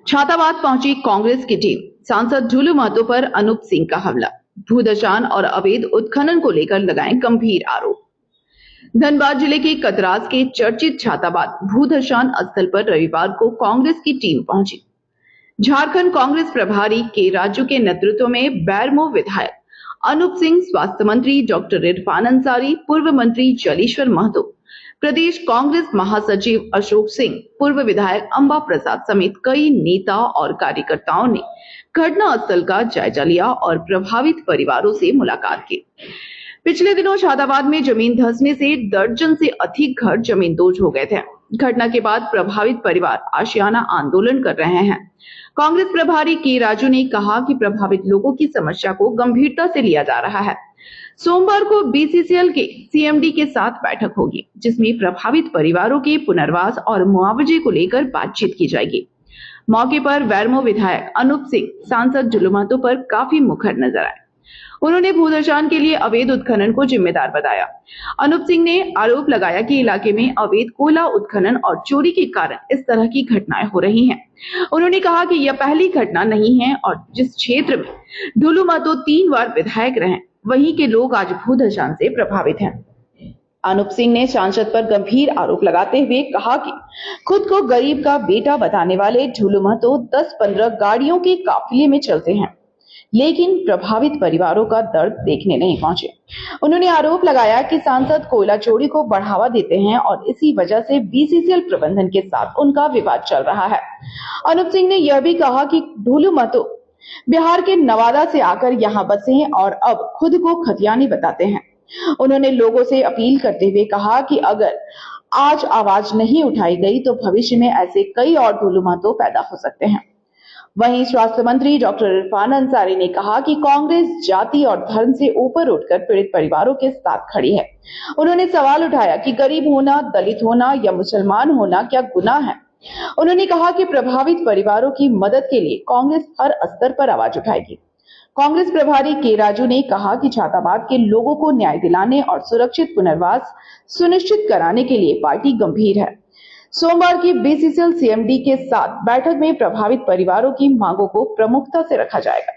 छाताबाद पहुंची कांग्रेस की टीम। सांसद ढुलू महतो पर अनूप सिंह का हमला। भूदशान और अवैध उत्खनन को लेकर लगाए गंभीर आरोप। धनबाद जिले के कतरास के चर्चित छाताबाद भूदशान स्थल पर रविवार को कांग्रेस की टीम पहुंची। झारखंड कांग्रेस प्रभारी के राजू के नेतृत्व में बैरमो विधायक अनूप सिंह, स्वास्थ्य मंत्री डॉक्टर इरफान अंसारी, पूर्व मंत्री जलेश्वर महतो, प्रदेश कांग्रेस महासचिव अशोक सिंह, पूर्व विधायक अंबा प्रसाद समेत कई नेता और कार्यकर्ताओं ने घटनास्थल का जायजा लिया और प्रभावित परिवारों से मुलाकात की। पिछले दिनों छाताबाद में जमीन धंसने से दर्जन से अधिक घर जमींदोज हो गए थे। घटना के बाद प्रभावित परिवार आशियाना आंदोलन कर रहे हैं। कांग्रेस प्रभारी के राजू ने कहा कि प्रभावित लोगों की समस्या को गंभीरता से लिया जा रहा है। सोमवार को बीसीसीएल के सीएमडी के साथ बैठक होगी, जिसमें प्रभावित परिवारों के पुनर्वास और मुआवजे को लेकर बातचीत की जाएगी। मौके पर बैरमो विधायक अनूप सिंह सांसद ढुलू महतो पर काफी मुखर नजर आए। उन्होंने भूदशान के लिए अवैध उत्खनन को जिम्मेदार बताया। अनूप सिंह ने आरोप लगाया कि इलाके में अवैध कोयला उत्खनन और चोरी के कारण इस तरह की घटनाएं हो रही हैं। उन्होंने कहा कि यह पहली घटना नहीं है और जिस क्षेत्र में ढुलू महतो 3 बार विधायक रहे, वहीं के लोग आज भूदशान से प्रभावित हैं। अनूप सिंह ने सांसद पर गंभीर आरोप लगाते हुए कहा कि खुद को गरीब का बेटा बताने वाले ढुलू महतो 10-15 गाड़ियों के काफिले में चलते हैं, लेकिन प्रभावित परिवारों का दर्द देखने नहीं पहुंचे। उन्होंने आरोप लगाया कि सांसद कोयला चोरी को बढ़ावा देते हैं और इसी वजह से बीसीसीएल प्रबंधन के साथ उनका विवाद चल रहा है। अनूप सिंह ने यह भी कहा कि ढुलू महतो बिहार के नवादा से आकर यहाँ बसे हैं और अब खुद को खतियानी बताते हैं। उन्होंने लोगों से अपील करते हुए कहा कि अगर आज आवाज नहीं उठाई गई तो भविष्य में ऐसे कई और ढुलू महतो पैदा हो सकते हैं। वहीं स्वास्थ्य मंत्री डॉक्टर इरफान अंसारी ने कहा कि कांग्रेस जाति और धर्म से ऊपर उठकर पीड़ित परिवारों के साथ खड़ी है। उन्होंने सवाल उठाया कि गरीब होना, दलित होना या मुसलमान होना क्या गुनाह है। उन्होंने कहा कि प्रभावित परिवारों की मदद के लिए कांग्रेस हर स्तर पर आवाज उठाएगी। कांग्रेस प्रभारी के राजू ने कहा कि छाताबाद के लोगों को न्याय दिलाने और सुरक्षित पुनर्वास सुनिश्चित कराने के लिए पार्टी गंभीर है। सोमवार की बीसीसीएल सीएमडी के साथ बैठक में प्रभावित परिवारों की मांगों को प्रमुखता से रखा जाएगा।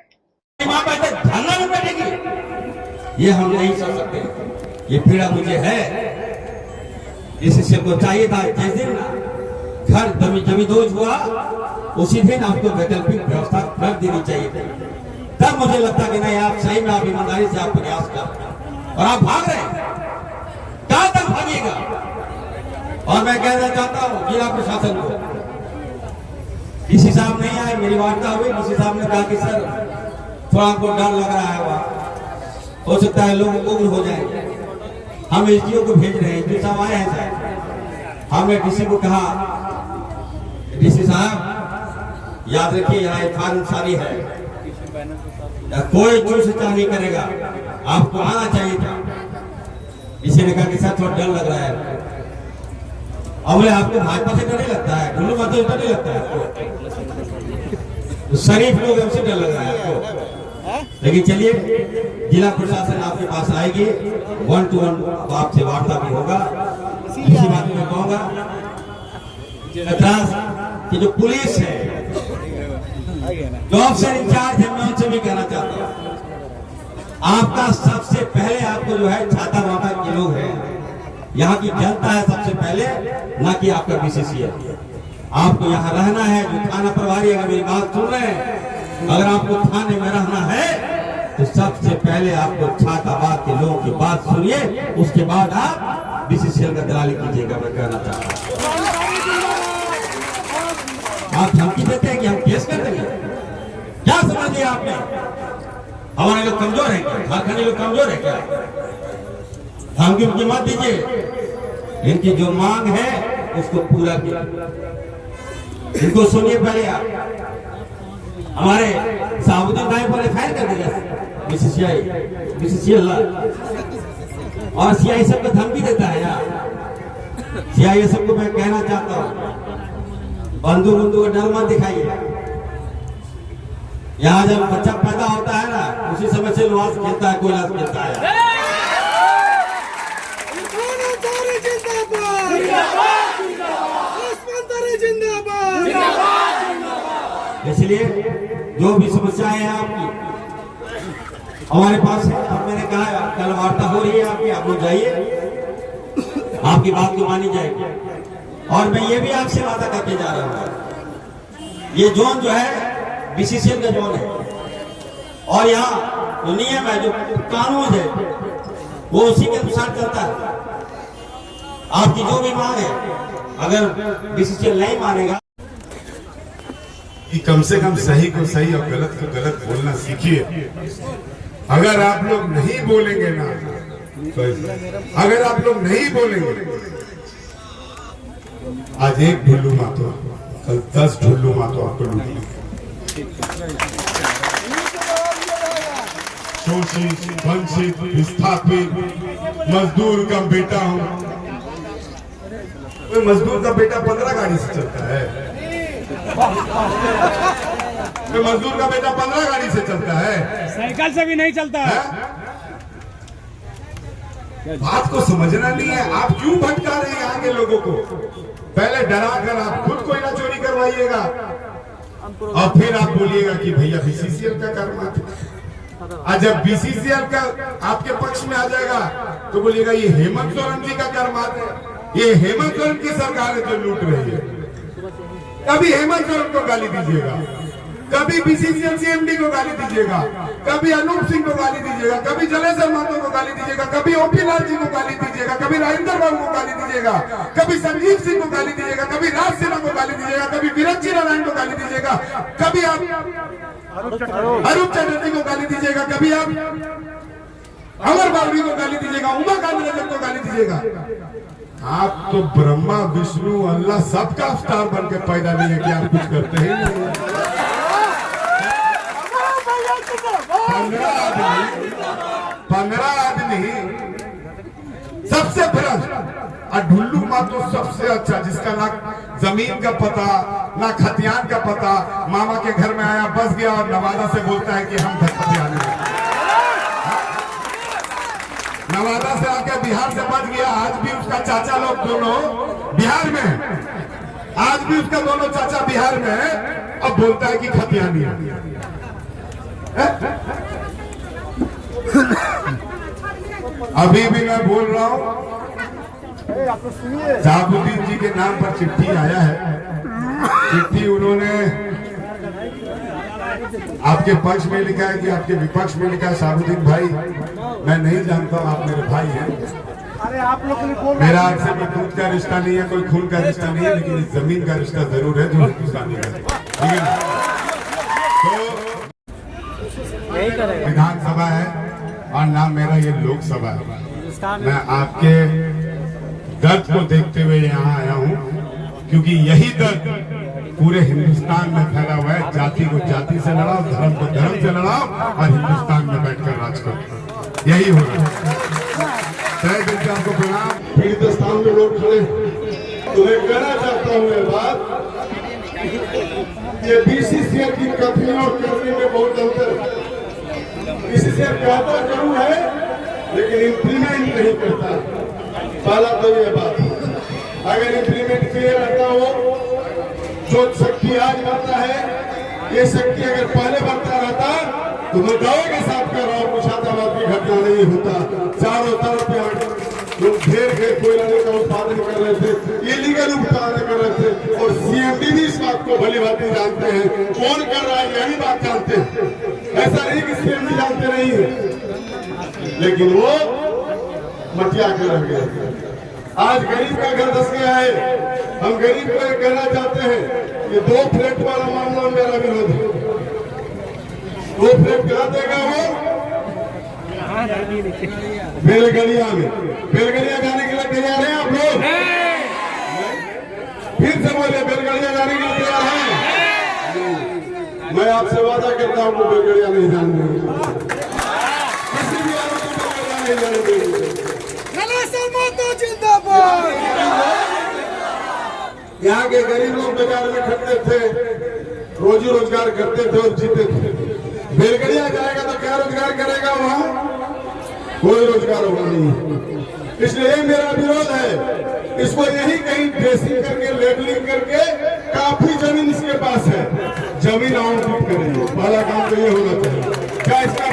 ये हम नहीं कर सकते, ये पीड़ा मुझे है। बीसीसीएल को चाहिए था जिस दिन घर जमींदोज हुआ उसी दिन आपको वैकल्पिक व्यवस्था कर देनी चाहिए थी। तब मुझे लगता कि नहीं, आप सही में आप ईमानदारी से आप प्रयास कर और आप भाग रहे हैं। कहां तक भागिएगा? और मैं कहना चाहता हूं जिला प्रशासन को, डीसी साहब नहीं आए, मेरी वार्ता हुई, डीसी साहब ने कहा कि सर थोड़ा हमको डर लग रहा है, वहां हो सकता है लोग उग्र हो जाएंगे, हम एसडीओ को भेज रहे हैं। डीसी साहब आए हैं सर, हमने डीसी को कहा डीसी साहब याद रखिए यहाँ इरफान अंसारी है, कोई चूस नहीं करेगा, आपको आना चाहिए था। डीसी ने कहा कि सर थोड़ा डर लग रहा है। अब आपको भाजपा से डर नहीं लगता है, ढुलू महतो से डर नहीं लगता है, तो शरीफ लोग हमसे डर लग रहा है आपको। लेकिन चलिए, जिला प्रशासन आपके पास आएगी, 1-to-1 आपसे वार्ता भी होगा। इसी बात में कहूंगा, कतरास की जो पुलिस है, जो ऑफिसर इंचार्ज है, मैं उनसे भी कहना चाहता हूँ, आपका सबसे पहले आपको जो है छाताबाद के लोग हैं, यहाँ की जनता है सबसे पहले, ना कि आपका बीसीसीएल। आपको यहाँ रहना है। जो थाना प्रभारी अगर मेरी बात सुन रहे हैं, अगर आपको थाने में रहना है तो सबसे पहले आपको छाताबाद के लोगों की बात सुनिए, उसके बाद आप बीसीसीएल का दलाली कीजिएगा। मैं कहना चाहता हूँ, आप धमकी देते हैं कि हम केस कर देंगे, क्या समझ लिया आपने? हमारे लोग कमजोर है क्या? झारखंडी लोग कमजोर है क्या? धमकी उनकी मत दीजिए। इनकी जो मांग है उसको पूरा किया, इनको सुनिए पहले। आप हमारे साबुद्दीन भाई पर एफआईआर कर देगा बीसीसीएल और सीआई सबको धमकी देता है यार। सीआई सबको मैं कहना चाहता हूँ, बंदूक का डर मत दिखाइए। यहाँ जब बच्चा पैदा होता है ना, उसी समय से लुहास खेलता है, कोयला खेलता है। इसलिए जो भी समस्याएं हैं आपकी हमारे पास है। अब मैंने कहा कल वार्ता हो रही है आपकी, आप लोग जाइए, आपकी बात को मानी जाएगी। और मैं ये भी आपसे वादा करके जा रहा हूँ, ये जोन जो है बीसीसीएल का जोन है और यहाँ जो नियम है, जो कानून है, वो उसी के अनुसार चलता है। आपकी जो भी मांग है, अगर बीसीसीएल नहीं मानेगा, कि कम से कम सही को सही और गलत को गलत बोलना सीखिए। अगर आप लोग नहीं बोलेंगे ना, अगर आप लोग नहीं बोलेंगे, आज एक ढुल्लू मातो कल 10 ढुल्लू मातो आपको लूटेंगे। शोषित, वंचित, विस्थापित मजदूर का बेटा हूं। मजदूर का बेटा 15 गाड़ी से चलता है, मजदूर का बेटा 15 गाड़ी से चलता है, साइकिल से भी नहीं चलता है। बात को समझना नहीं है। आप क्यों भटका रहे हैं यहाँ के लोगों को? पहले डरा कर आप खुद कोई ना चोरी करवाइएगा और फिर आप बोलिएगा कि भैया बीसीसीएल का कर्मा था। जब बीसीसीएल का आपके पक्ष में आ जाएगा तो बोलिएगा ये हेमंत सोरेन जी का कर्मात है, ये हेमंत सोरेन की सरकार है जो लूट रही है। कभी हेमंत सोरेन को गाली दीजिएगा, कभी बीसीसीएल सीएमडी को गाली दीजिएगा, कभी अनूप सिंह को गाली दीजिएगा, कभी जलेश्वर महतो को गाली दीजिएगा, कभी ओपी लाल जी को गाली दीजिएगा, कभी राजेंद्र बाबू को गाली दीजिएगा, कभी संजीव सिंह को गाली दीजिएगा, कभी राज सेना को गाली दीजिएगा, कभी विरंची नारायण को गाली दीजिएगा, कभी आप अरूप चैटर्जी को गाली दीजिएगा, कभी आप अमर बालवी को गाली दीजिएगा, उमा कांत को गाली दीजिएगा। आप तो ब्रह्मा विष्णु अल्लाह सबका अवतार बन के पैदा नहीं है कि आप कुछ करते ही नहीं। 15 आदमी सबसे भ्रष्ट और ढुल्लू मातो सबसे अच्छा, जिसका ना जमीन का पता ना खतियान का पता, मामा के घर में आया बस गया और नवादा से बोलता है कि हम खतियान हैं। नवादा से आके बिहार से बच गया, आज भी उसका चाचा लोग दोनों बिहार में है, आज भी उसका दोनों चाचा बिहार में है, अब बोलता है कि खतियानी है। अभी भी मैं बोल रहा हूं, शहाबुद्दीन जी के नाम पर चिट्ठी आया है। चिट्ठी उन्होंने आपके पक्ष में लिखा है कि आपके विपक्ष में लिखा है। शहाबुद्दीन भाई, मैं नहीं जानता हूं, आप मेरे भाई हैं। अरे आप लोग मेरा आपसे कोई दूध का रिश्ता नहीं है, कोई खून का रिश्ता नहीं है, लेकिन इस जमीन का रिश्ता जरूर है जो हिंदुस्तानी है, ठीक है ना? तो विधानसभा है और नाम मेरा ये लोकसभा है। मैं आपके दर्द को देखते हुए यहाँ आया हूँ, क्योंकि यही दर्द पूरे हिंदुस्तान में फैला हुआ है। जाति को जाति से लड़ाओ, धर्म को धर्म से लड़ाओ और हिंदुस्तान में बैठकर राज करो, यही हो रहा है। तय दिल से आपको प्रणाम। पीड़ित स्थान में लोग खड़े, तो मैं कहना चाहता हूँ ये बात, ये बीसीसीएल की कथनी और करने में बहुत अंतर है। बीसीसीएल कहता जरूर है लेकिन इम्प्लीमेंट नहीं करता। पहला तो ये बात, अगर इम्प्लीमेंट किए रहता हो, जो शक्ति आज बढ़ता है, ये शक्ति अगर पहले बढ़ता रहता तो मुद्दाओं के साथ कर रहा हूं, मुशाताबाद की घटना नहीं होता। चारों तरफ लोग घेर के कोयला का उत्पादन कर रहे थे, इलीगल उत्पादन कर रहे थे, और सीएमडी भी इस बात को भली भांति जानते हैं। कौन कर रहा है यही बात जानते हैं, ऐसा नहीं कि सीएमडी जानते नहीं है, लेकिन वो मटिया कर रह गए। आज गरीब का घर धस गया है। हम गरीब को ये कहना चाहते हैं, ये 2 फ्लैट वाला मामला मेरा विरोध है। 2 फ्लैट कहा देगा वो बेलगड़िया में। बेलगड़िया जाने के लिए तैयार हैं आप लोग? फिर से बोले, बेलगड़िया जाने के लिए तैयार हैं? मैं आपसे वादा करता हूँ, बेलगड़िया नहीं जाने देंगे, किसी भी आदमी को बेलगड़िया नहीं जाने देंगे। यहाँ के गरीब लोग बाजार में खड़ते थे, रोजी रोजगार करते थे और जीते थे। बेलगड़िया जाएगा तो क्या रोजगार करेगा? वहाँ कोई रोजगार होगा नहीं। इसलिए मेरा विरोध है, इसको यही कहीं ड्रेसिंग करके लेबलिंग करके, काफी जमीन इसके पास है, जमीन आवंटित करेंगे। पहला काम तो ये होना चाहिए। क्या इसका